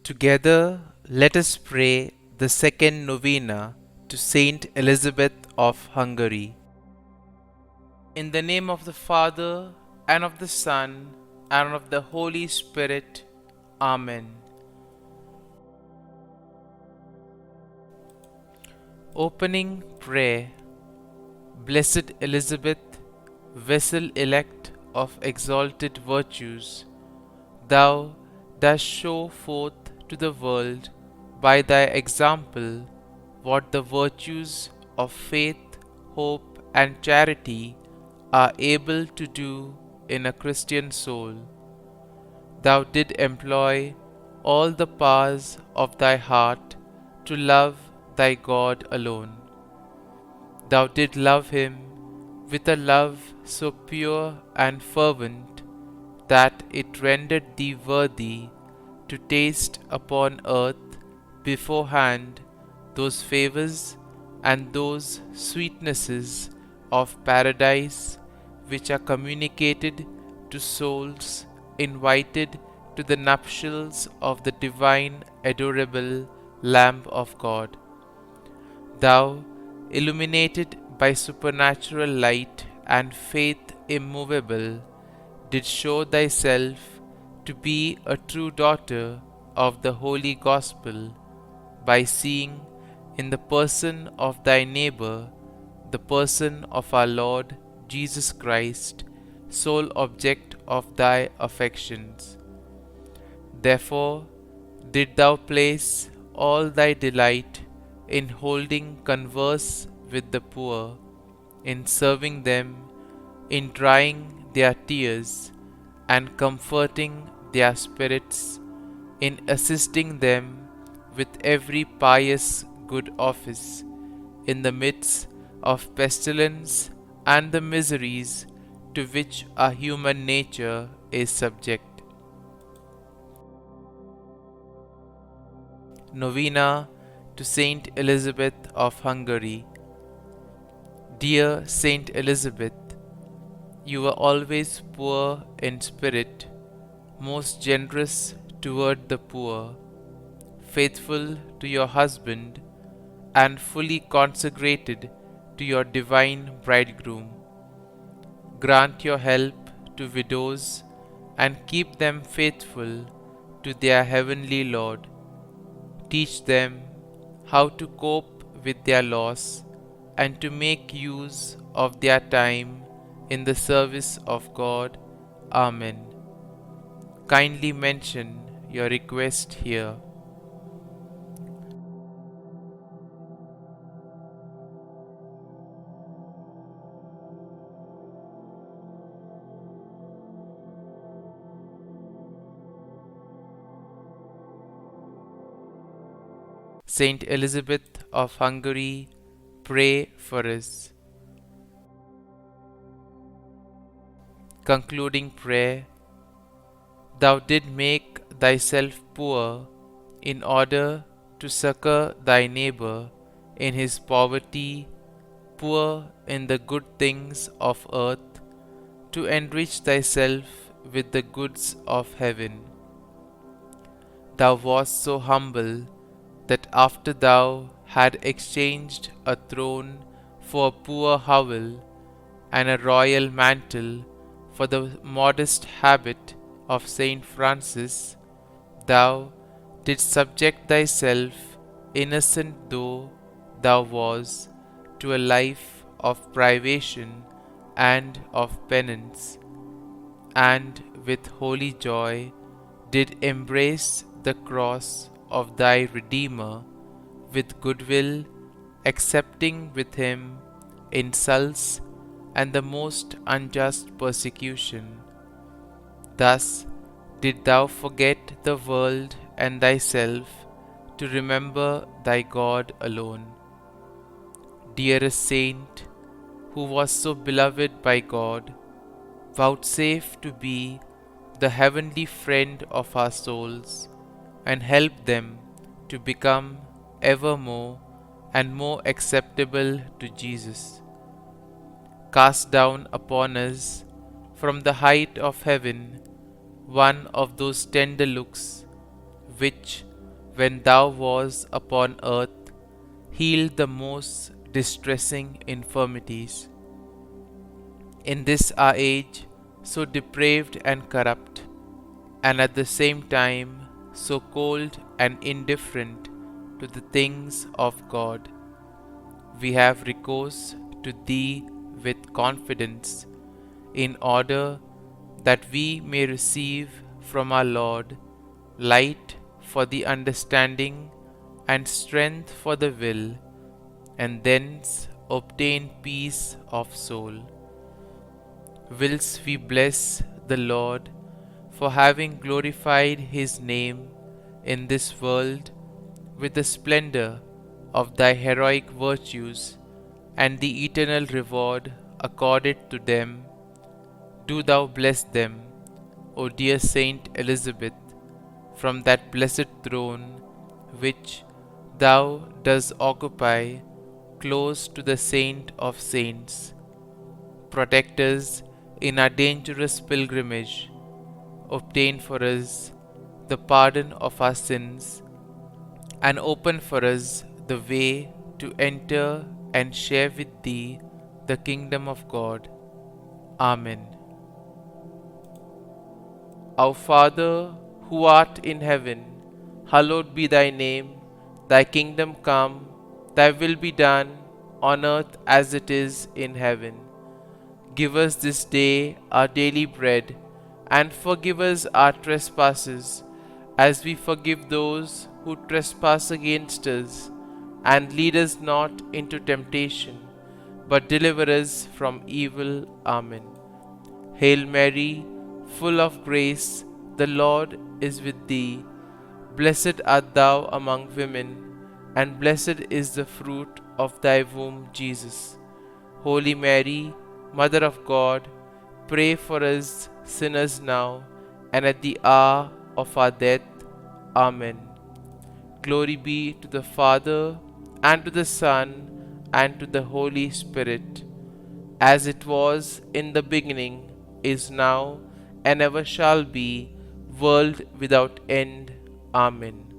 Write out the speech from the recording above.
Together, let us pray the second novena to St Elizabeth of Hungary. In the name of the Father, and of the Son, and of the Holy Spirit. Amen. Opening Prayer. Blessed Elizabeth, vessel elect of exalted virtues, thou dost show forth to the world by thy example what the virtues of faith, hope, and charity are able to do in a Christian soul. Thou did employ all the powers of thy heart to love thy God alone. Thou did love him with a love so pure and fervent that it rendered thee worthy to taste upon earth beforehand those favours and those sweetnesses of paradise which are communicated to souls invited to the nuptials of the divine adorable Lamb of God. Thou, illuminated by supernatural light and faith immovable, did show thyself to be a true daughter of the Holy Gospel by seeing in the person of thy neighbour the person of our Lord Jesus Christ, sole object of thy affections. Therefore did thou place all thy delight in holding converse with the poor, in serving them, in drying their tears, and comforting their spirits, in assisting them with every pious good office, in the midst of pestilence and the miseries to which our human nature is subject. Novena to St Elizabeth of Hungary. Dear St Elizabeth, you were always poor in spirit, most generous toward the poor, faithful to your husband, and fully consecrated to your divine bridegroom. Grant your help to widows and keep them faithful to their heavenly Lord. Teach them how to cope with their loss and to make use of their time in the service of God. Amen. Kindly mention your request here. St Elizabeth of Hungary, pray for us. Concluding prayer. Thou did make thyself poor in order to succor thy neighbour in his poverty, poor in the good things of earth, to enrich thyself with the goods of heaven. Thou wast so humble that after thou had exchanged a throne for a poor hovel and a royal mantle for the modest habit of Saint Francis, thou didst subject thyself, innocent though thou was, to a life of privation and of penance, and with holy joy did embrace the cross of thy Redeemer with goodwill, accepting with him insults and the most unjust persecution. Thus did thou forget the world and thyself to remember thy God alone. Dearest Saint, who was so beloved by God, vouchsafe to be the heavenly friend of our souls, and help them to become ever more and more acceptable to Jesus. Cast down upon us from the height of heaven one of those tender looks which, when thou was upon earth, healed the most distressing infirmities. In this our age, so depraved and corrupt, and at the same time so cold and indifferent to the things of God, we have recourse to Thee with confidence, in order that we may receive from our Lord light for the understanding and strength for the will, and thence obtain peace of soul. Whilst we bless the Lord for having glorified His name in this world with the splendor of Thy heroic virtues and the eternal reward accorded to them, do Thou bless them, O dear Saint Elizabeth, from that blessed throne which Thou dost occupy close to the Saint of Saints. Protect us in our dangerous pilgrimage, obtain for us the pardon of our sins, and open for us the way to enter and share with Thee the kingdom of God. Amen. Our Father, who art in heaven, hallowed be Thy name. Thy kingdom come, Thy will be done, on earth as it is in heaven. Give us this day our daily bread, and forgive us our trespasses, as we forgive those who trespass against us. And lead us not into temptation, but deliver us from evil. Amen. Hail Mary, full of grace, the Lord is with thee. Blessed art thou among women, and blessed is the fruit of thy womb, Jesus. Holy Mary, Mother of God, pray for us sinners now and at the hour of our death. Amen. Glory be to the Father, and to the Son, and to the Holy Spirit, as it was in the beginning, is now, and ever shall be, world without end. Amen.